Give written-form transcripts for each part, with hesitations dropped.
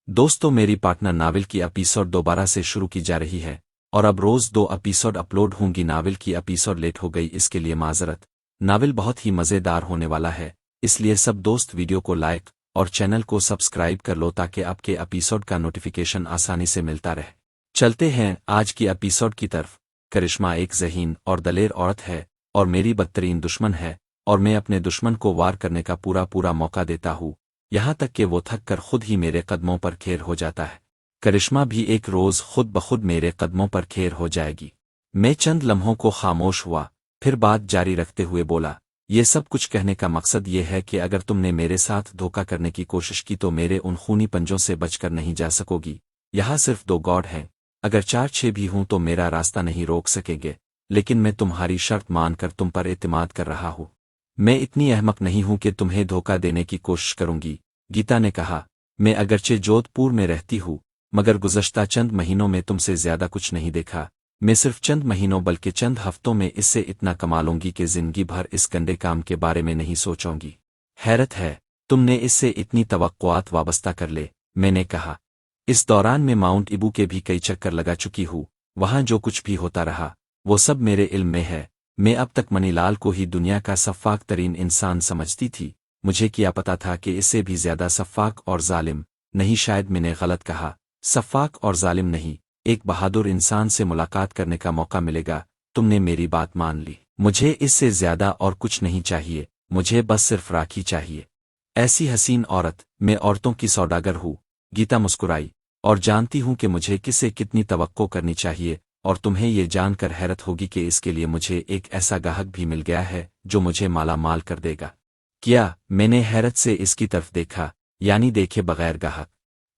दोस्तों, मेरी partner novel की एपिसोड दोबारा से शुरू की जा रही है और अब रोज 2 एपिसोड अपलोड होंगी। नावल की एपिसोड लेट हो गई, इसके लिए माजरत। नावल बहुत ही मज़ेदार होने वाला है, इसलिए सब दोस्त वीडियो को लाइक और चैनल को सब्सक्राइब कर लो ताकि आपके एपिसोड का नोटिफिकेशन आसानी से मिलता रहे। चलते हैं आज की एपिसोड की तरफ। करिश्मा एक ज़हीन और दलेर औरत है और मेरी बदतरीन दुश्मन है, और मैं अपने दुश्मन को वार करने का पूरा मौका देता हूँ, यहाँ तक कि वो थक कर खुद ही मेरे कदमों पर खेर हो जाता है। करिश्मा भी एक रोज़ खुद बखुद मेरे कदमों पर खेर हो जाएगी। मैं चंद लम्हों को खामोश हुआ, फिर बात जारी रखते हुए बोला, ये सब कुछ कहने का मकसद ये है कि अगर तुमने मेरे साथ धोखा करने की कोशिश की तो मेरे उन खूनी पंजों से बचकर नहीं जा सकोगी। यहाँ सिर्फ 2 गॉड हैं, अगर 4-6 भी हूं तो मेरा रास्ता नहीं रोक सकेंगे, लेकिन मैं तुम्हारी शर्त मानकर तुम पर एतमाद कर रहा हूँ। मैं इतनी अहमक नहीं हूं कि तुम्हें धोखा देने की कोशिश करूंगी। गीता ने कहा, मैं अगरचे जोधपुर में रहती हूँ, मगर गुज़श्ता चंद महीनों में तुमसे ज्यादा कुछ नहीं देखा। मैं सिर्फ चंद महीनों बल्कि चंद हफ्तों में इससे इतना कमा लूंगी कि जिंदगी भर इस गंदे काम के बारे में नहीं सोचूंगी। हैरत है, तुमने इससे इतनी तवक्कुआत वाबस्ता कर ले, मैंने कहा। इस दौरान मैं माउंट इबू के भी कई चक्कर लगा चुकी हूँ, वहां जो कुछ भी होता रहा वो सब मेरे इल्म में है। मैं अब तक मनीलाल को ही दुनिया का सफ़ाक तरीन इंसान समझती थी, मुझे क्या पता था कि इससे भी ज्यादा सफ़ाक और जालिम। नहीं, शायद मैंने गलत कहा, सफ़ाक और जालिम नहीं, एक बहादुर इंसान से मुलाकात करने का मौका मिलेगा। तुमने मेरी बात मान ली, मुझे इससे ज्यादा और कुछ नहीं चाहिए, मुझे बस सिर्फ राखी चाहिए। ऐसी हसीन औरत, मैं औरतों की सौदागर हूँ। गीता मुस्कुराई, और जानती हूँ कि मुझे किससे कितनी तवक्को करनी चाहिए, और तुम्हें ये जानकर हैरत होगी कि इसके लिए मुझे एक ऐसा गाहक भी मिल गया है जो मुझे माला माल कर देगा। क्या? मैंने हैरत से इसकी तरफ देखा, यानी देखे बगैर गाहक?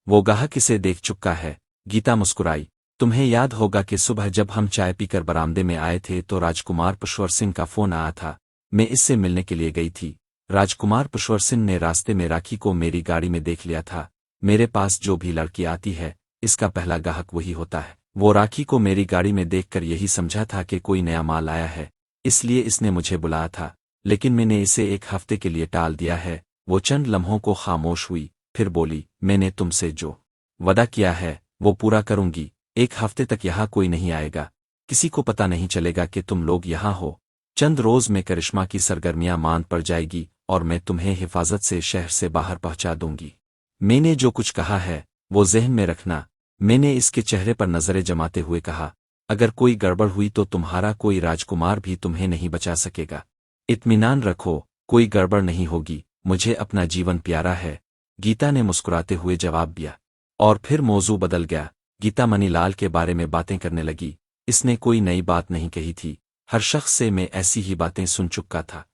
वो गाहक इसे देख चुका है। गीता मुस्कुराई, तुम्हें याद होगा कि सुबह जब हम चाय पीकर बरामदे में आए थे तो राजकुमार पेशवर सिंह का फोन आया था। मैं इससे मिलने के लिए गई थी। राजकुमार पेशवर सिंह ने रास्ते में राखी को मेरी गाड़ी में देख लिया था। मेरे पास जो भी लड़की आती है, इसका पहला गाहक वही होता है। वो राखी को मेरी गाड़ी में देखकर यही समझा था कि कोई नया माल आया है, इसलिए इसने मुझे बुलाया था, लेकिन मैंने इसे 1 हफ्ते के लिए टाल दिया है। वो चंद लम्हों को खामोश हुई, फिर बोली, मैंने तुमसे जो वादा किया है वो पूरा करूंगी। 1 हफ्ते तक यहाँ कोई नहीं आएगा, किसी को पता नहीं चलेगा कि तुम लोग यहाँ हो। चंद रोज में करिश्मा की सरगर्मियां मांद पड़ जाएगी और मैं तुम्हें हिफाजत से शहर से बाहर पहुंचा दूंगी। मैंने जो कुछ कहा है वो ज़हन में रखना। मैंने इसके चेहरे पर नजरें जमाते हुए कहा, अगर कोई गड़बड़ हुई तो तुम्हारा कोई राजकुमार भी तुम्हें नहीं बचा सकेगा। इत्मीनान रखो, कोई गड़बड़ नहीं होगी, मुझे अपना जीवन प्यारा है। गीता ने मुस्कुराते हुए जवाब दिया, और फिर मौजू बदल गया। गीता मनीलाल के बारे में बातें करने लगी। इसने कोई नई बात नहीं कही थी, हर शख्स से मैं ऐसी ही बातें सुन चुका था।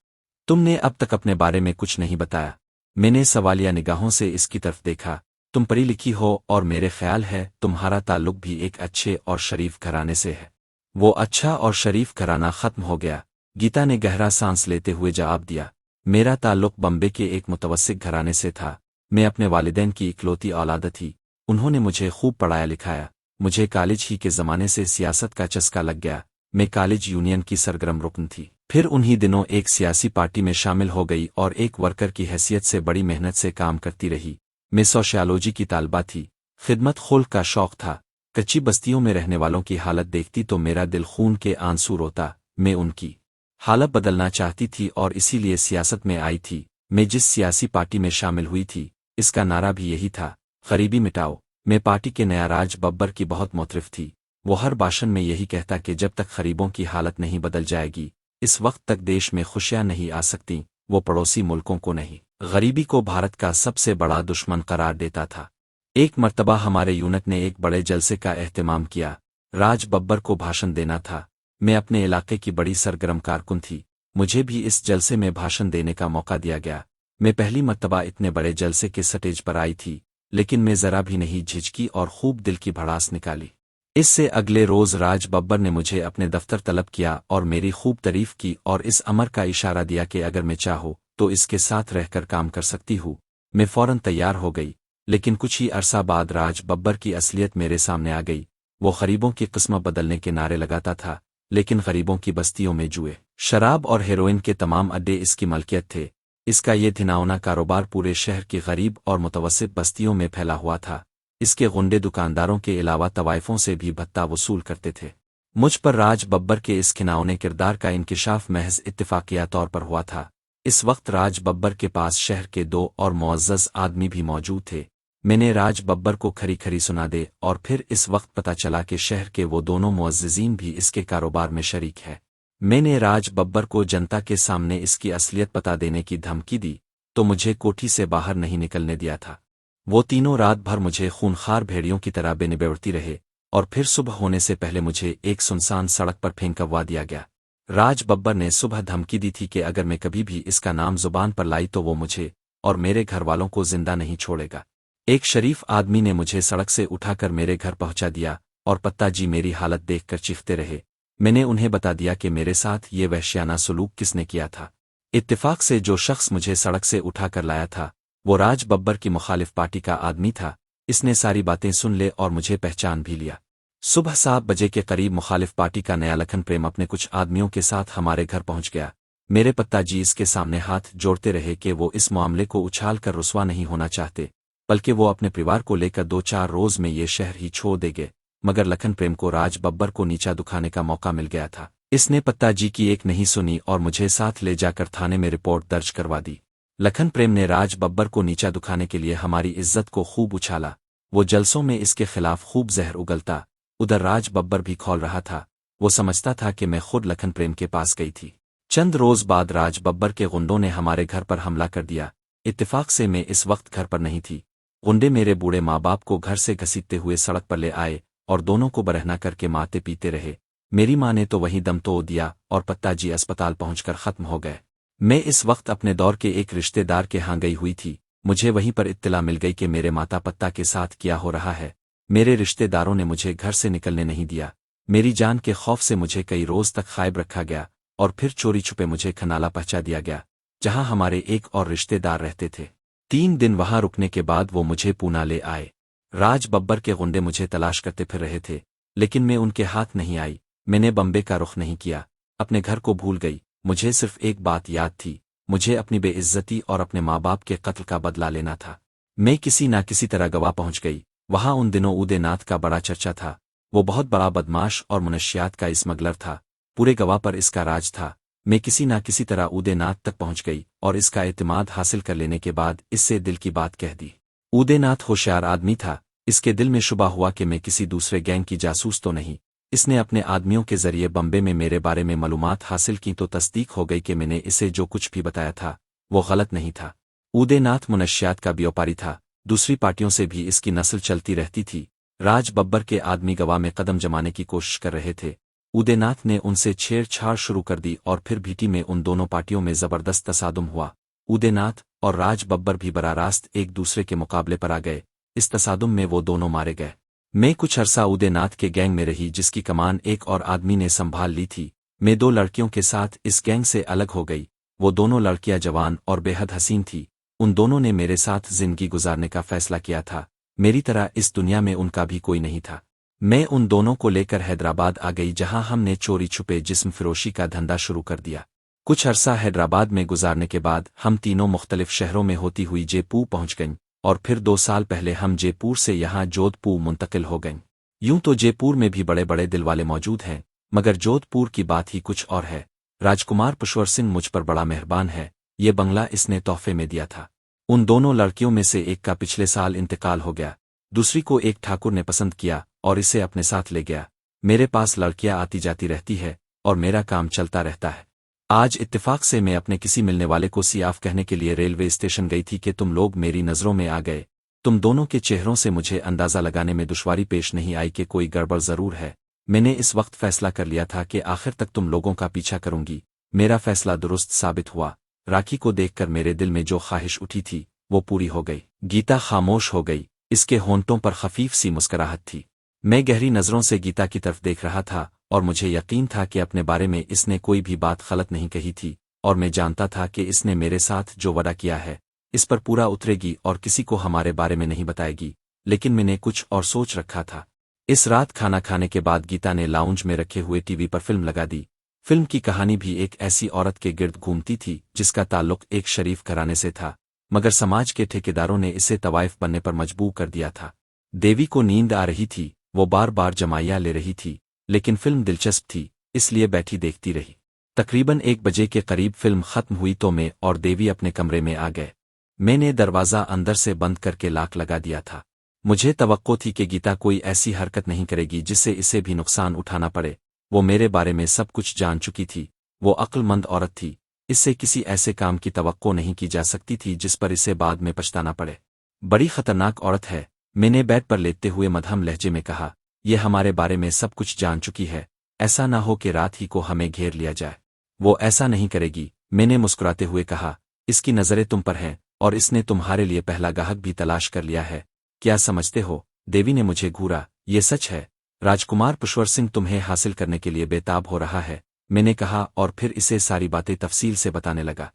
तुमने अब तक अपने बारे में कुछ नहीं बताया। मैंने सवालिया निगाहों से इसकी तरफ देखा। तुम पढ़ी लिखी हो और मेरे ख्याल है तुम्हारा ताल्लुक भी एक अच्छे और शरीफ घराने से है। वो अच्छा और शरीफ घराना खत्म हो गया। गीता ने गहरा सांस लेते हुए जवाब दिया, मेरा ताल्लुक बम्बे के एक मुतवस्सित घराने से था। मैं अपने वालिदैन की इकलौती औलाद थी। उन्होंने मुझे खूब पढ़ाया लिखाया। मुझे कॉलेज ही के ज़माने से सियासत का चस्का लग गया। मैं कॉलेज यूनियन की सरगर्म रुकन थी, फिर उन्हीं दिनों एक सियासी पार्टी में शामिल हो गई और एक वर्कर की हैसियत से बड़ी मेहनत से काम करती रही। मैं सोशियोलॉजी की तालबा थी। खिदमत खुल्क का शौक था। कच्ची बस्तियों में रहने वालों की हालत देखती तो मेरा दिल खून के आंसू रोता। मैं उनकी हालत बदलना चाहती थी और इसीलिए सियासत में आई थी। मैं जिस सियासी पार्टी में शामिल हुई थी, इसका नारा भी यही था, गरीबी मिटाओ। मैं पार्टी के नया राज बब्बर की बहुत मुतरिफ थी। वो हर भाषण में यही कहता कि जब तक गरीबों की हालत नहीं बदल जाएगी, इस वक्त तक देश में खुशियां नहीं आ सकती। वो पड़ोसी मुल्कों को नहीं, गरीबी को भारत का सबसे बड़ा दुश्मन करार देता था। एक मर्तबा हमारे यूनिट ने एक बड़े जलसे का एहतमाम किया। राज बब्बर को भाषण देना था। मैं अपने इलाके की बड़ी सरगर्म कारकुन थी। मुझे भी इस जलसे में भाषण देने का मौका दिया गया। मैं पहली मर्तबा इतने बड़े जलसे के स्टेज पर आई थी, लेकिन मैं जरा भी नहीं झिझकी और खूब दिल की भड़ास निकाली। इससे अगले रोज राज बब्बर ने मुझे अपने दफ्तर तलब किया और मेरी खूब तारीफ की और इस अमर का इशारा दिया कि अगर मैं चाहूँ तो इसके साथ रहकर काम कर सकती हूँ। मैं फौरन तैयार हो गई, लेकिन कुछ ही अरसा बाद राज बब्बर की असलियत मेरे सामने आ गई। वो गरीबों की किस्मत बदलने के नारे लगाता था, लेकिन गरीबों की बस्तियों में जुए, शराब और हेरोइन के तमाम अड्डे इसकी मलकियत थे। इसका ये घिनौना कारोबार पूरे शहर की गरीब और मुतवस्सित बस्तियों में फैला हुआ था। इसके गुंडे दुकानदारों के अलावा तवाइफों से भी भत्ता वसूल करते थे। मुझ पर राज बब्बर के इस खिनाउने किरदार का इंकिशाफ महज इत्तिफाकिया तौर पर हुआ था। इस वक्त राज बब्बर के पास शहर के 2 और मुअज़्ज़ज़ आदमी भी मौजूद थे। मैंने राज बब्बर को खरी खरी सुना दे और फिर इस वक्त पता चला कि शहर के वो दोनों मुअज़्ज़िज़ीन भी इसके कारोबार में शरीक है। मैंने राज बब्बर को जनता के सामने इसकी असलियत पता देने की धमकी दी तो मुझे कोठी से बाहर नहीं निकलने दिया था। वो तीनों रात भर मुझे खूनखार भेड़ियों की तरह बेनिबेड़ती रहे और फिर सुबह होने से पहले मुझे एक सुनसान सड़क पर फेंकवा दिया गया। राज बब्बर ने सुबह धमकी दी थी कि अगर मैं कभी भी इसका नाम जुबान पर लाई तो वो मुझे और मेरे घर वालों को जिंदा नहीं छोड़ेगा। एक शरीफ आदमी ने मुझे सड़क से उठाकर मेरे घर पहुंचा दिया और पत्ता जी मेरी हालत देखकर चीखते रहे। मैंने उन्हें बता दिया कि मेरे साथ ये वहशियाना सलूक किसने किया था। इत्तेफाक से जो शख्स मुझे सड़क से उठाकर लाया था वो राज बब्बर की मुखालिफ पार्टी का आदमी था। इसने सारी बातें सुन ले और मुझे पहचान भी लिया। सुबह 7 बजे के करीब मुखालिफ पार्टी का नया लखन प्रेम अपने कुछ आदमियों के साथ हमारे घर पहुंच गया। मेरे पत्ता जी इसके सामने हाथ जोड़ते रहे कि वो इस मामले को उछाल कर रुस्वा नहीं होना चाहते, बल्कि वो अपने परिवार को लेकर 2-4 रोज में ये शहर ही छोड़ देंगे। मगर लखन प्रेम को राज बब्बर को नीचा दुखाने का मौका मिल गया था। इसने पत्ता जी की एक नहीं सुनी और मुझे साथ ले जाकर थाने में रिपोर्ट दर्ज करवा दी। लखन प्रेम ने राज बब्बर को नीचा दुखाने के लिए हमारी इज्जत को खूब उछाला। वो जलसों में इसके खिलाफ खूब जहर उगलता। उधर राज बब्बर भी खौल रहा था। वो समझता था कि मैं खुद लखन प्रेम के पास गई थी। चंद रोज बाद राज बब्बर के गुंडों ने हमारे घर पर हमला कर दिया। इत्तेफाक से मैं इस वक्त घर पर नहीं थी। गुंडे मेरे बूढ़े माँ बाप को घर से घसीटते हुए सड़क पर ले आए और दोनों को बरहना करके मारते पीते रहे। मेरी माँ ने तो वहीं दम तोड़ दिया और पत्ता जी अस्पताल पहुंचकर खत्म हो गए। मैं इस वक्त अपने दौर के एक रिश्तेदार के यहाँ गई हुई थी। मुझे वहीं पर इत्तला मिल गई कि मेरे माता पत्ता के साथ क्या हो रहा है। मेरे रिश्तेदारों ने मुझे घर से निकलने नहीं दिया। मेरी जान के खौफ से मुझे कई रोज तक खाइब रखा गया और फिर चोरी छुपे मुझे खनाला पहुंचा दिया गया, जहां हमारे एक और रिश्तेदार रहते थे। 3 दिन वहां रुकने के बाद वो मुझे पूना ले आए। राज बब्बर के गुंडे मुझे तलाश करते फिर रहे थे, लेकिन मैं उनके हाथ नहीं आई। मैंने बम्बे का रुख नहीं किया, अपने घर को भूल गई। मुझे सिर्फ एक बात याद थी, मुझे अपनी बेइज्जती और अपने माँ बाप के कत्ल का बदला लेना था। मैं किसी ना किसी तरह गवा पहुंच गई। वहां उन दिनों उदय नाथ का बड़ा चर्चा था। वो बहुत बड़ा बदमाश और मुनशियात का स्मगलर था। पूरे गवा पर इसका राज था। मैं किसी ना किसी तरह उदय नाथ तक पहुंच गई और इसका एतमाद हासिल कर लेने के बाद इससे दिल की बात कह दी। उदय नाथ होशियार आदमी था। इसके दिल में शुबा हुआ कि मैं किसी दूसरे गैंग की जासूस तो नहीं। इसने अपने आदमियों के जरिए बम्बे में मेरे बारे में मालूमात हासिल की तो तस्दीक हो गई कि मैंने इसे जो कुछ भी बताया था वो गलत नहीं था। उदय नाथ मुनशियात का व्यापारी था। दूसरी पार्टियों से भी इसकी नस्ल चलती रहती थी। राज बब्बर के आदमी गवा में कदम जमाने की कोशिश कर रहे थे। उदय नाथ ने उनसे छेड़छाड़ शुरू कर दी और फिर भीटी में उन दोनों पार्टियों में जबरदस्त तसादुम हुआ। उदय नाथ और राज बब्बर भी बराह रास्त एक दूसरे के मुकाबले पर आ गए। इस तसादुम में वो दोनों मारे गए। मैं कुछ अरसा उदय नाथ के गैंग में रही, जिसकी कमान एक और आदमी ने संभाल ली थी। मैं 2 लड़कियों के साथ इस गैंग से अलग हो गई। वो दोनों लड़कियां जवान और बेहद हसीन थी। उन दोनों ने मेरे साथ जिंदगी गुजारने का फैसला किया था। मेरी तरह इस दुनिया में उनका भी कोई नहीं था। मैं उन दोनों को लेकर हैदराबाद आ गई, जहां हमने चोरी छुपे जिस्म फिरोशी का धंधा शुरू कर दिया। कुछ अरसा हैदराबाद में गुजारने के बाद हम तीनों मुख्तलिफ शहरों में होती हुई जयपुर पहुंच गईं और फिर 2 साल पहले हम जयपुर से यहाँ जोधपुर मुंतकिल हो गईं। यूं तो जयपुर में भी बड़े बड़े दिल वाले मौजूद हैं, मगर जोधपुर की बात ही कुछ और है। राजकुमार पुष्वर सिंह मुझ पर बड़ा मेहरबान है। ये बंगला इसने तोहफे में दिया था। उन दोनों लड़कियों में से एक का पिछले साल इंतकाल हो गया। दूसरी को एक ठाकुर ने पसंद किया और इसे अपने साथ ले गया। मेरे पास लड़कियां आती जाती रहती है और मेरा काम चलता रहता है। आज इत्तेफाक से मैं अपने किसी मिलने वाले को सियाफ कहने के लिए रेलवे स्टेशन गई थी कि तुम लोग मेरी नज़रों में आ गए। तुम दोनों के चेहरों से मुझे अंदाज़ा लगाने में दुश्वारी पेश नहीं आई कि कोई गड़बड़ ज़रूर है। मैंने इस वक्त फैसला कर लिया था कि आखिर तक तुम लोगों का पीछा करूंगी। मेरा फैसला दुरुस्त साबित हुआ। राखी को देखकर मेरे दिल में जो ख्वाहिश उठी थी वो पूरी हो गई। गीता खामोश हो गई। इसके होंठों पर खफीफ सी मुस्कुराहट थी। मैं गहरी नज़रों से गीता की तरफ देख रहा था और मुझे यकीन था कि अपने बारे में इसने कोई भी बात गलत नहीं कही थी और मैं जानता था कि इसने मेरे साथ जो वादा किया है इस पर पूरा उतरेगी और किसी को हमारे बारे में नहीं बताएगी। लेकिन मैंने कुछ और सोच रखा था। इस रात खाना खाने के बाद गीता ने लाउंज में रखे हुए टीवी पर फिल्म लगा दी। फिल्म की कहानी भी एक ऐसी औरत के गिर्द घूमती थी जिसका ताल्लुक एक शरीफ घराने से था, मगर समाज के ठेकेदारों ने इसे तवाइफ बनने पर मजबूर कर दिया था। देवी को नींद आ रही थी, वो बार बार जमाइयाँ ले रही थी, लेकिन फिल्म दिलचस्प थी, इसलिए बैठी देखती रही। तकरीबन 1 बजे के करीब फिल्म खत्म हुई तो मैं और देवी अपने कमरे में आ गए। मैंने दरवाज़ा अंदर से बंद करके लॉक लगा दिया था। मुझे तवक्को थी कि गीता कोई ऐसी हरकत नहीं करेगी जिससे इसे भी नुकसान उठाना पड़े। वो मेरे बारे में सब कुछ जान चुकी थी, वो अक्लमंद औरत थी, इससे किसी ऐसे काम की तवक्को नहीं की जा सकती थी जिस पर इसे बाद में पछताना पड़े। बड़ी खतरनाक औरत है, मैंने बेड पर लेटते हुए मध्यम लहजे में कहा। ये हमारे बारे में सब कुछ जान चुकी है, ऐसा ना हो कि रात ही को हमें घेर लिया जाए। वो ऐसा नहीं करेगी, मैंने मुस्कुराते हुए कहा। इसकी नज़रें तुम पर हैं और इसने तुम्हारे लिए पहला गाहक भी तलाश कर लिया है, क्या समझते हो? देवी ने मुझे घूरा। ये सच है, राजकुमार पुष्वर सिंह तुम्हें हासिल करने के लिए बेताब हो रहा है, मैंने कहा और फिर इसे सारी बातें तफसील से बताने लगा।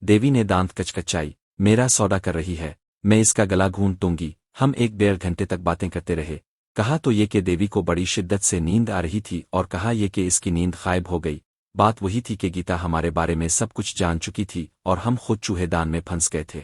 देवी ने दांत कचकचाई। मेरा सौदा कर रही है, मैं इसका गला घूंट दूंगी। हम 1-1.5 घंटे तक बातें करते रहे। कहा तो ये कि देवी को बड़ी शिद्दत से नींद आ रही थी और कहा ये कि इसकी नींद गायब हो गई। बात वही थी कि गीता हमारे बारे में सब कुछ जान चुकी थी और हम खुद चूहेदान में फंस गए थे।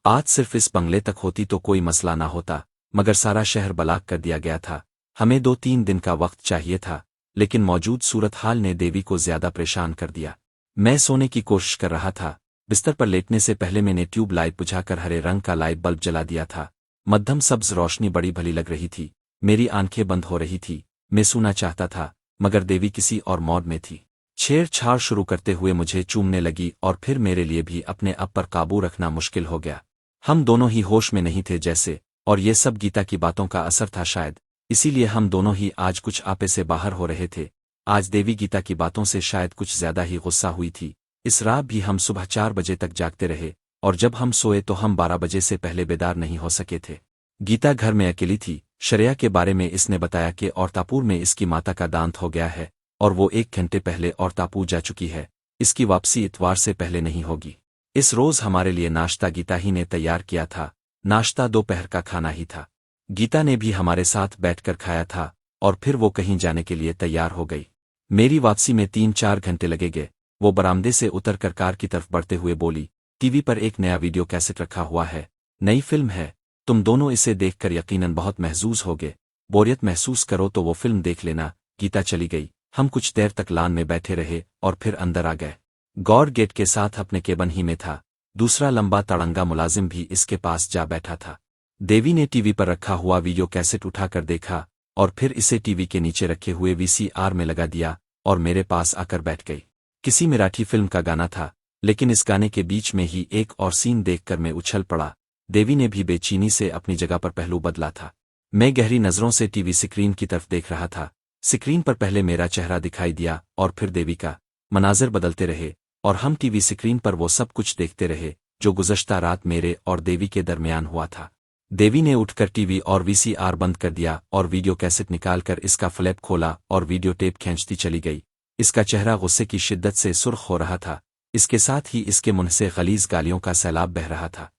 आज सिर्फ इस बंगले तक होती तो कोई मसला ना होता, मगर सारा शहर बलाक कर दिया गया था। हमें 2-3 दिन का वक्त चाहिए था, लेकिन मौजूद सूरत हाल ने देवी को ज्यादा परेशान कर दिया। मैं सोने की कोशिश कर रहा था। बिस्तर पर लेटने से पहले मैंने ट्यूब लाइट बुझाकर हरे रंग का लाइट बल्ब जला दिया था। मध्यम सब्ज रोशनी बड़ी भली लग रही थी। मेरी आंखें बंद हो रही थी, मैं सोना चाहता था, मगर देवी किसी और मौड में थी। छेड़छाड़ शुरू करते हुए मुझे चूमने लगी और फिर मेरे लिए भी अपने आप पर काबू रखना मुश्किल हो गया। हम दोनों ही होश में नहीं थे जैसे, और ये सब गीता की बातों का असर था शायद, इसीलिए हम दोनों ही आज कुछ आपे से बाहर हो रहे थे। आज देवी गीता की बातों से शायद कुछ ज्यादा ही गुस्सा हुई थी। इस रात भी हम सुबह 4 बजे तक जागते रहे और जब हम सोए तो हम 12 बजे से पहले बेदार नहीं हो सके थे। गीता घर में अकेली थी। श्रेया के बारे में इसने बताया कि औरतापुर में इसकी माता का दांत हो गया है और वो 1 घंटे पहले औरतापुर जा चुकी है। इसकी वापसी इतवार से पहले नहीं होगी। इस रोज हमारे लिए नाश्ता गीता ही ने तैयार किया था। नाश्ता दोपहर का खाना ही था। गीता ने भी हमारे साथ बैठकर खाया था और फिर वो कहीं जाने के लिए तैयार हो गई। मेरी वापसी में 3-4 घंटे लगेंगे। वो बरामदे से उतर कर कार की तरफ बढ़ते हुए बोली, टीवी पर एक नया वीडियो कैसेट रखा हुआ है, नई फिल्म है, तुम दोनों इसे देखकर यकीनन बहुत महजूज होगे। बोरियत महसूस करो तो वो फिल्म देख लेना। गीता चली गई। हम कुछ देर तक लान में बैठे रहे और फिर अंदर आ गए। गौर गेट के साथ अपने केबिन ही में था। दूसरा लंबा तड़ंगा मुलाजिम भी इसके पास जा बैठा था। देवी ने टीवी पर रखा हुआ वीडियो कैसेट उठाकर देखा और फिर इसे टीवी के नीचे रखे हुए VCR में लगा दिया और मेरे पास आकर बैठ गई। किसी मराठी फिल्म का गाना था, लेकिन इस गाने के बीच में ही एक और सीन देखकर मैं उछल पड़ा। देवी ने भी बेचैनी से अपनी जगह पर पहलू बदला था। मैं गहरी नजरों से टीवी स्क्रीन की तरफ देख रहा था। स्क्रीन पर पहले मेरा चेहरा दिखाई दिया और फिर देवी का। मनाजिर बदलते रहे और हम टीवी स्क्रीन पर वो सब कुछ देखते रहे जो गुज़श्ता रात मेरे और देवी के दरमियान हुआ था। देवी ने उठकर टीवी और VCR बंद कर दिया और वीडियो कैसेट निकालकर इसका फ्लैप खोला और वीडियो टेप खींचती चली गई। इसका चेहरा गुस्से की शिद्दत से सुर्ख हो रहा था। इसके साथ ही इसके मुंह से गलीज गालियों का सैलाब बह रहा था।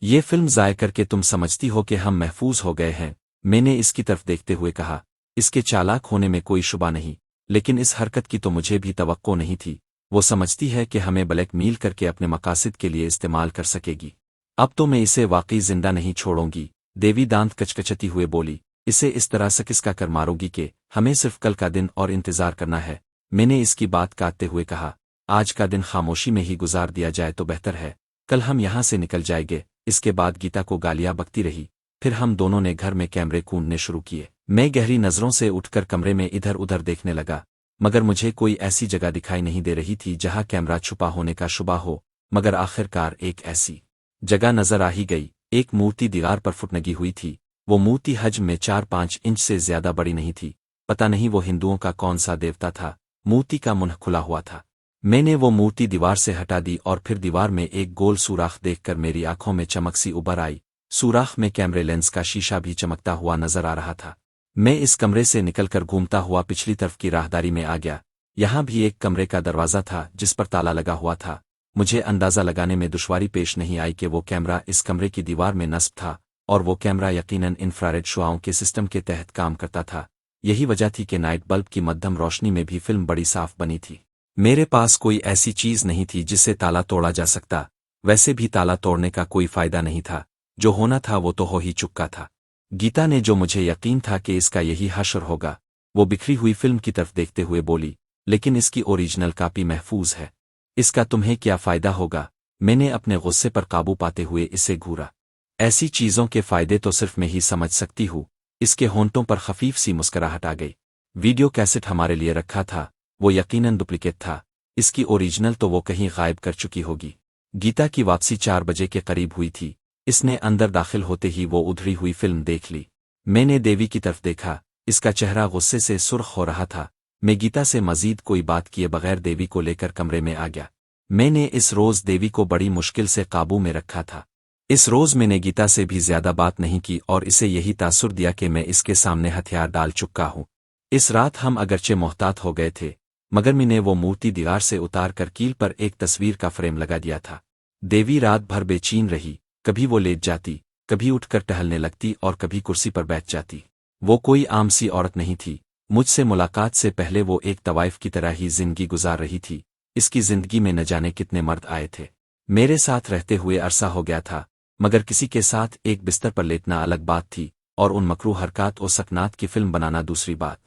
ये फिल्म ज़ाय करके तुम समझती हो कि हम महफूज हो गए हैं, मैंने इसकी तरफ देखते हुए कहा। इसके चालाक होने में कोई शुबा नहीं, लेकिन इस हरकत की तो मुझे भी तवक्को नहीं थी। वो समझती है कि हमें ब्लैकमेल करके अपने मकासद के लिए इस्तेमाल कर सकेगी। अब तो मैं इसे वाकई जिंदा नहीं छोड़ूंगी। देवी दांत कचकचती हुए बोली, इसे इस तरह से किसका कर मारोगी कि हमें सिर्फ कल का दिन और इंतजार करना है। मैंने इसकी बात काटते हुए कहा, आज का दिन खामोशी में ही गुजार दिया जाए तो बेहतर है, कल हम यहाँ से निकल जाएंगे। इसके बाद गीता को गालियां बकती रही। फिर हम दोनों ने घर में कैमरे कूदने शुरू किए। मैं गहरी नजरों से उठकर कमरे में इधर उधर देखने लगा, मगर मुझे कोई ऐसी जगह दिखाई नहीं दे रही थी जहां कैमरा छुपा होने का शुबा हो। मगर आखिरकार एक ऐसी जगह नजर आ ही गई। एक मूर्ति दीवार पर फुटनगी हुई थी। वो मूर्ति हजम में 4-5 इंच से ज्यादा बड़ी नहीं थी। पता नहीं वो हिंदुओं का कौन सा देवता था। मूर्ति का मुंह खुला हुआ था। मैंने वो मूर्ति दीवार से हटा दी और फिर दीवार में एक गोल सुराख देखकर मेरी आंखों में चमक सी उभर आई। सुराख में कैमरे लेंस का शीशा भी चमकता हुआ नजर आ रहा था। मैं इस कमरे से निकलकर घूमता हुआ पिछली तरफ की राहदारी में आ गया। यहाँ भी एक कमरे का दरवाजा था जिस पर ताला लगा हुआ था। मुझे अंदाजा लगाने में दुश्वारी पेश नहीं आई कि वो कैमरा इस कमरे की दीवार में नस्ब था और वो कैमरा यकीनन इंफ्रारेड शुआओं के सिस्टम के तहत काम करता था। यही वजह थी कि नाइट बल्ब की मध्यम रोशनी में भी फिल्म बड़ी साफ बनी थी। मेरे पास कोई ऐसी चीज नहीं थी जिससे ताला तोड़ा जा सकता। वैसे भी ताला तोड़ने का कोई फायदा नहीं था। जो होना था वो तो हो ही चुका था। गीता ने, जो मुझे यकीन था कि इसका यही हश्र होगा, वो बिखरी हुई फिल्म की तरफ देखते हुए बोली, लेकिन इसकी ओरिजिनल कॉपी महफूज है। इसका तुम्हें क्या फ़ायदा होगा? मैंने अपने गुस्से पर काबू पाते हुए इसे घूरा। ऐसी चीज़ों के फ़ायदे तो सिर्फ मैं ही समझ सकती हूँ। इसके होंठों पर खफीफ सी मुस्कुराहट आ गई। वीडियो कैसेट हमारे लिए रखा था, वो यकीनन डुप्लीकेट था। इसकी ओरिजिनल तो वो कहीं गायब कर चुकी होगी। गीता की वापसी 4 बजे के करीब हुई थी। इसने अंदर दाखिल होते ही वो उधरी हुई फिल्म देख ली। मैंने देवी की तरफ देखा, इसका चेहरा गुस्से से सुर्ख हो रहा था। मैं गीता से मजीद कोई बात किए बगैर देवी को लेकर कमरे में आ गया। मैंने इस रोज़ देवी को बड़ी मुश्किल से काबू में रखा था। इस रोज़ मैंने गीता से भी ज्यादा बात नहीं की और इसे यही तासुर दिया कि मैं इसके सामने हथियार डाल चुका हूँ। इस रात हम अगरचे मोहतात हो गए थे, मगर मैंने वो मूर्ति दीवार से उतार कर कील पर एक तस्वीर का फ्रेम लगा दिया था। देवी रात भर बेचैन रही, कभी वो लेट जाती, कभी उठकर टहलने लगती और कभी कुर्सी पर बैठ जाती। वो कोई आम सी औरत नहीं थी। मुझसे मुलाकात से पहले वो एक तवाइफ की तरह ही जिंदगी गुजार रही थी। इसकी जिंदगी में न जाने कितने मर्द आए थे। मेरे साथ रहते हुए अरसा हो गया था, मगर किसी के साथ एक बिस्तर पर लेटना अलग बात थी और उन मकरूह हरकत और सकनात की फिल्म बनाना दूसरी बात।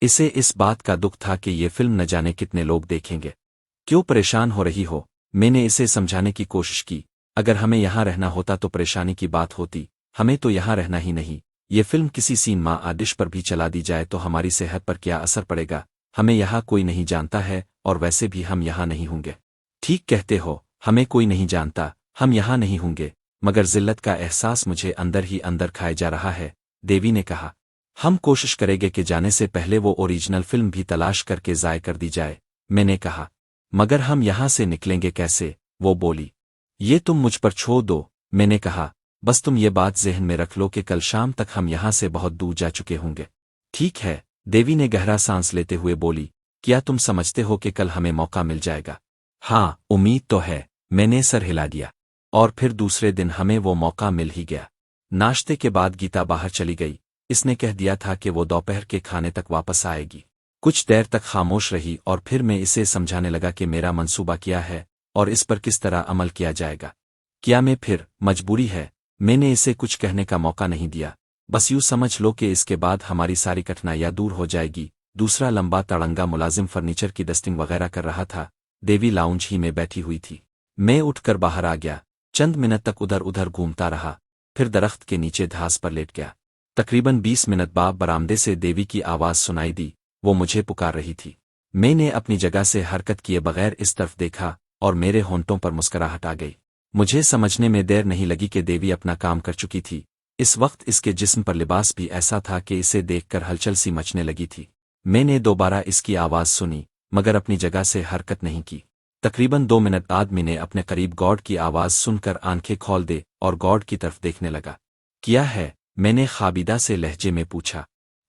इसे इस बात का दुख था कि ये फिल्म न जाने कितने लोग देखेंगे। क्यों परेशान हो रही हो? मैंने इसे समझाने की कोशिश की। अगर हमें यहाँ रहना होता तो परेशानी की बात होती, हमें तो यहाँ रहना ही नहीं। ये फिल्म किसी सिनेमा आदिश पर भी चला दी जाए तो हमारी सेहत पर क्या असर पड़ेगा? हमें यहाँ कोई नहीं जानता है और वैसे भी हम यहाँ नहीं होंगे। ठीक कहते हो, हमें कोई नहीं जानता, हम यहाँ नहीं होंगे, मगर जिल्लत का एहसास मुझे अंदर ही अंदर खाए जा रहा है। देवी ने कहा, हम कोशिश करेंगे कि जाने से पहले वो ओरिजिनल फिल्म भी तलाश करके ज़ाय कर दी जाए। मैंने कहा, मगर हम यहाँ से निकलेंगे कैसे? वो बोली, ये तुम मुझ पर छोड़ दो। मैंने कहा, बस तुम ये बात ज़हन में रख लो कि कल शाम तक हम यहाँ से बहुत दूर जा चुके होंगे। ठीक है, देवी ने गहरा सांस लेते हुए बोली, क्या तुम समझते हो कि कल हमें मौका मिल जाएगा? हाँ, उम्मीद तो है। मैंने सर हिला दिया। और फिर दूसरे दिन हमें वो मौका मिल ही गया। नाश्ते के बाद गीता बाहर चली गई। इसने कह दिया था कि वो दोपहर के खाने तक वापस आएगी। कुछ देर तक खामोश रही और फिर मैं इसे समझाने लगा कि मेरा मंसूबा क्या है और इस पर किस तरह अमल किया जाएगा। क्या मैं फिर मजबूरी है? मैंने इसे कुछ कहने का मौका नहीं दिया। बस यूँ समझ लो कि इसके बाद हमारी सारी कठिनाइयाँ दूर हो जाएगी। दूसरा लंबा तड़ंगा मुलाजिम फर्नीचर की डस्टिंग वगैरह कर रहा था। देवी लाउंज ही में बैठी हुई थी। मैं उठकर बाहर आ गया। चंद मिनट तक उधर उधर घूमता रहा, फिर दरख्त के नीचे घास पर लेट गया। तकरीबन 20 मिनट बाद बरामदे से देवी की आवाज़ सुनाई दी। वो मुझे पुकार रही थी। मैंने अपनी जगह से हरकत किए बगैर इस तरफ देखा और मेरे होंठों पर मुस्कुराहट आ गई। मुझे समझने में देर नहीं लगी कि देवी अपना काम कर चुकी थी। इस वक्त इसके जिस्म पर लिबास भी ऐसा था कि इसे देखकर हलचल सी मचने लगी थी। मैंने दोबारा इसकी आवाज़ सुनी, मगर अपनी जगह से हरकत नहीं की। तकरीबन 2 मिनट बाद मैंने अपने करीब गॉड की आवाज़ सुनकर आंखें खोल दे और गॉड की तरफ देखने लगा। क्या है? मैंने खाबिदा से लहजे में पूछा।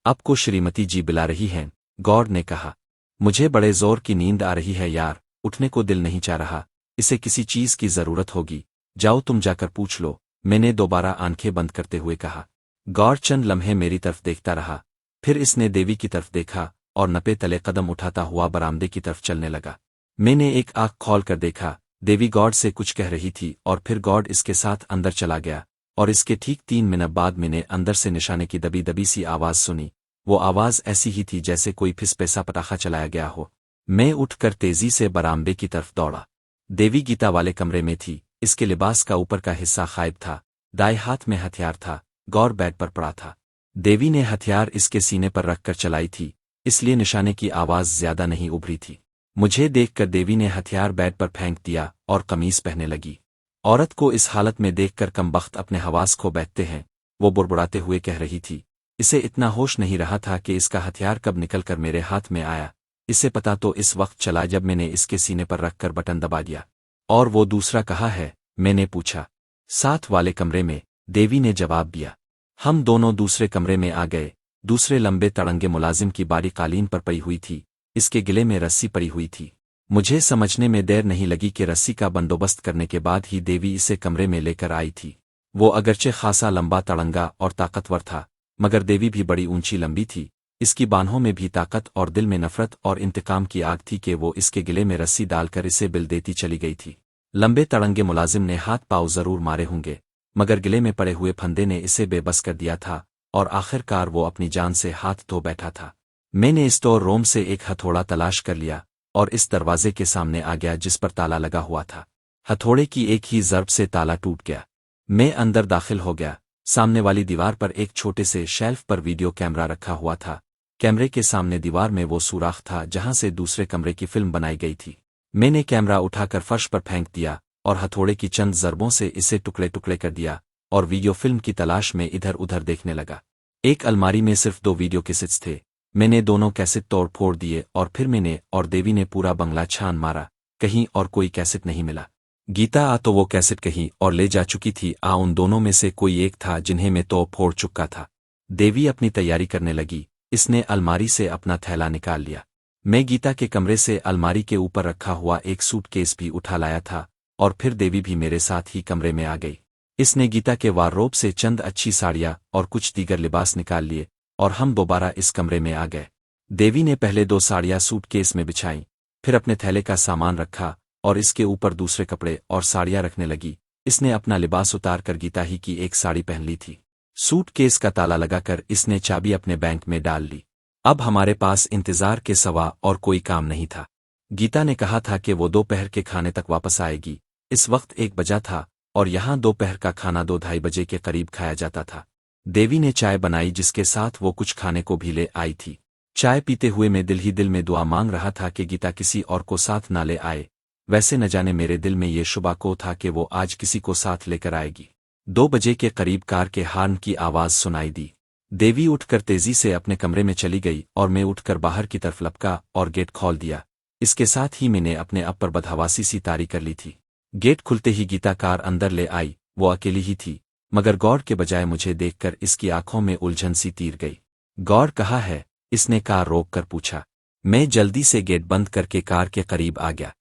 आपको श्रीमती जी बुला रही हैं, गॉड ने कहा। मुझे बड़े जोर की नींद आ रही है यार, उठने को दिल नहीं चाह रहा। इसे किसी चीज़ की ज़रूरत होगी। जाओ तुम जाकर पूछ लो, मैंने दोबारा आंखें बंद करते हुए कहा। गॉड चंद लम्हे मेरी तरफ देखता रहा, फिर इसने देवी की तरफ देखा और नपे तले कदम उठाता हुआ बरामदे की तरफ चलने लगा। मैंने एक आँख खोल कर देखा। देवी गॉड से कुछ कह रही थी और फिर गॉड इसके साथ अंदर चला गया और इसके ठीक 3 मिनट बाद मैंने अंदर से निशाने की दबी दबी सी आवाज़ सुनी। वो आवाज़ ऐसी ही थी जैसे कोई फिसपैसा पटाखा चलाया गया हो। मैं उठकर तेज़ी से बरामदे की तरफ दौड़ा। देवी गीता वाले कमरे में थी। इसके लिबास का ऊपर का हिस्सा गायब था। दाएं हाथ में हथियार था। गौर बेड पर पड़ा था। देवी ने हथियार इसके सीने पर रखकर चलाई थी, इसलिए निशाने की आवाज़ ज्यादा नहीं उभरी थी। मुझे देखकर देवी ने हथियार बेड पर फेंक दिया और कमीज पहनने लगी। औरत को इस हालत में देखकर कमबख्त अपने हवास खो बैठते हैं, वो बुड़बुड़ाते हुए कह रही थी। इसे इतना होश नहीं रहा था कि इसका हथियार कब निकलकर मेरे हाथ में आया। इसे पता तो इस वक्त चला जब मैंने इसके सीने पर रखकर बटन दबा दिया। और वो दूसरा कहाँ है? मैंने पूछा। साथ वाले कमरे में, देवी ने जवाब दिया। हम दोनों दूसरे कमरे में आ गए। दूसरे लंबे तड़ंगे मुलाजिम की बारी कालीन पर पड़ी हुई थी। इसके गिले में रस्सी पड़ी हुई थी। मुझे समझने में देर नहीं लगी कि रस्सी का बंदोबस्त करने के बाद ही देवी इसे कमरे में लेकर आई थी। वो अगरचे खासा लंबा तड़ंगा और ताकतवर था, मगर देवी भी बड़ी ऊंची लंबी थी। इसकी बाहों में भी ताकत और दिल में नफरत और इंतकाम की आग थी कि वो इसके गिले में रस्सी डालकर इसे बिल देती चली गई थी। लंबे तड़ंगे मुलाजिम ने हाथ पाँव जरूर मारे होंगे, मगर गिले में पड़े हुए फंदे ने इसे बेबस कर दिया था और आखिरकार वो अपनी जान से हाथ धो बैठा था। मैंने स्टोर रूम से एक हथौड़ा तलाश कर लिया और इस दरवाजे के सामने आ गया जिस पर ताला लगा हुआ था। हथौड़े की एक ही ज़रब से ताला टूट गया। मैं अंदर दाखिल हो गया। सामने वाली दीवार पर एक छोटे से शेल्फ पर वीडियो कैमरा रखा हुआ था। कैमरे के सामने दीवार में वो सुराख था जहां से दूसरे कमरे की फिल्म बनाई गई थी। मैंने कैमरा उठाकर फर्श पर फेंक दिया और हथौड़े की चंद ज़रबों से इसे टुकड़े टुकड़े कर दिया और वीडियो फिल्म की तलाश में इधर उधर देखने लगा। एक अलमारी में सिर्फ 2 वीडियो कैसेट्स थे। मैंने दोनों कैसेट तोड़ फोड़ दिए और फिर मैंने और देवी ने पूरा बंगला छान मारा, कहीं और कोई कैसेट नहीं मिला। गीता आ तो वो कैसेट कहीं और ले जा चुकी थी, उन दोनों में से कोई एक था जिन्हें मैं तोड़ फोड़ चुका था। देवी अपनी तैयारी करने लगी। इसने अलमारी से अपना थैला निकाल लिया। मैं गीता के कमरे से अलमारी के ऊपर रखा हुआ एक सूटकेस भी उठा लाया था और फिर देवी भी मेरे साथ ही कमरे में आ गई। इसने गीता के वार्डरोब से चंद अच्छी साड़ियाँ और कुछ दीगर लिबास निकाल लिए और हम दोबारा इस कमरे में आ गए। देवी ने पहले 2 साड़ियाँ सूटकेस में बिछाईं, फिर अपने थैले का सामान रखा और इसके ऊपर दूसरे कपड़े और साड़ियाँ रखने लगी। इसने अपना लिबास उतार कर गीता ही की एक साड़ी पहन ली थी। सूटकेस का ताला लगाकर इसने चाबी अपने बैंक में डाल ली। अब हमारे पास इंतजार के सिवा और कोई काम नहीं था। गीता ने कहा था कि वो दोपहर के खाने तक वापस आएगी। इस वक्त 1 बजा था और यहाँ दोपहर का खाना 2-2:30 बजे के करीब खाया जाता था। देवी ने चाय बनाई जिसके साथ वो कुछ खाने को भी ले आई थी। चाय पीते हुए मैं दिल ही दिल में दुआ मांग रहा था कि गीता किसी और को साथ ना ले आए। वैसे न जाने मेरे दिल में ये शुबा को था कि वो आज किसी को साथ लेकर आएगी। 2 बजे के करीब कार के हॉर्न की आवाज़ सुनाई दी। देवी उठकर तेजी से अपने कमरे में चली गई और मैं उठकर बाहर की तरफ लपका और गेट खोल दिया। इसके साथ ही मैंने अपने आप पर बदहवासी सी तारी कर ली थी। गेट खुलते ही गीता कार अंदर ले आई। वो अकेली ही थी, मगर गौर के बजाय मुझे देखकर इसकी आंखों में उलझन सी तीर गई। गौर कहाँ है? इसने कार रोक कर पूछा। मैं जल्दी से गेट बंद करके कार के करीब आ गया।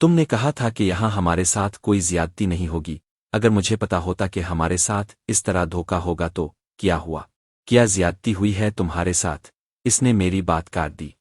तुमने कहा था कि यहाँ हमारे साथ कोई ज्यादती नहीं होगी। अगर मुझे पता होता कि हमारे साथ इस तरह धोखा होगा तो क्या हुआ? क्या ज्यादती हुई है तुम्हारे साथ? इसने मेरी बात काट दी।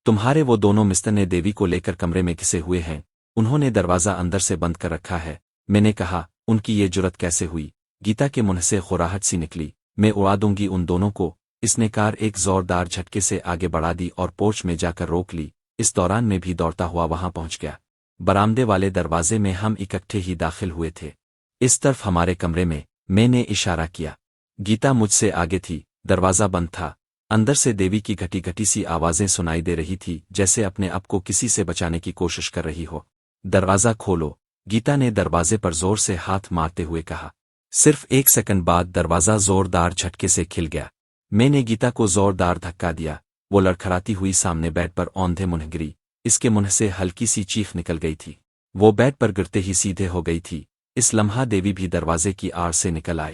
तुम्हारे वो दोनों मिस्टर ने देवी को लेकर कमरे में घिसे हुए हैं। उन्होंने दरवाज़ा अंदर से बंद कर रखा है। मैंने कहा, उनकी ये जुर्रत कैसे हुई? गीता के मुंह से खुराहट सी निकली। मैं उड़ा दूंगी उन दोनों को। इसने कार एक जोरदार झटके से आगे बढ़ा दी और पोर्च में जाकर रोक ली। इस दौरान मैं भी दौड़ता हुआ वहां पहुंच गया। बरामदे वाले दरवाजे में हम इकट्ठे ही दाखिल हुए थे। इस तरफ हमारे कमरे में। मैंने इशारा किया। गीता मुझसे आगे थी। दरवाज़ा बंद था। अंदर से देवी की घटी घटी सी आवाज़ें सुनाई दे रही थी, जैसे अपने आप को किसी से बचाने की कोशिश कर रही हो। दरवाज़ा खोलो, गीता ने दरवाजे पर जोर से हाथ मारते हुए कहा। सिर्फ 1 सेकंड बाद दरवाज़ा जोरदार झटके से खिल गया। मैंने गीता को जोरदार धक्का दिया। वो लड़खड़ाती हुई सामने बेड पर औंधे मुंह गिरी। इसके मुंह से हल्की सी चीख निकल गई थी। वो बेड पर गिरते ही सीधे हो गई थी। इस लम्हा देवी भी दरवाजे की आड़ से निकल आई।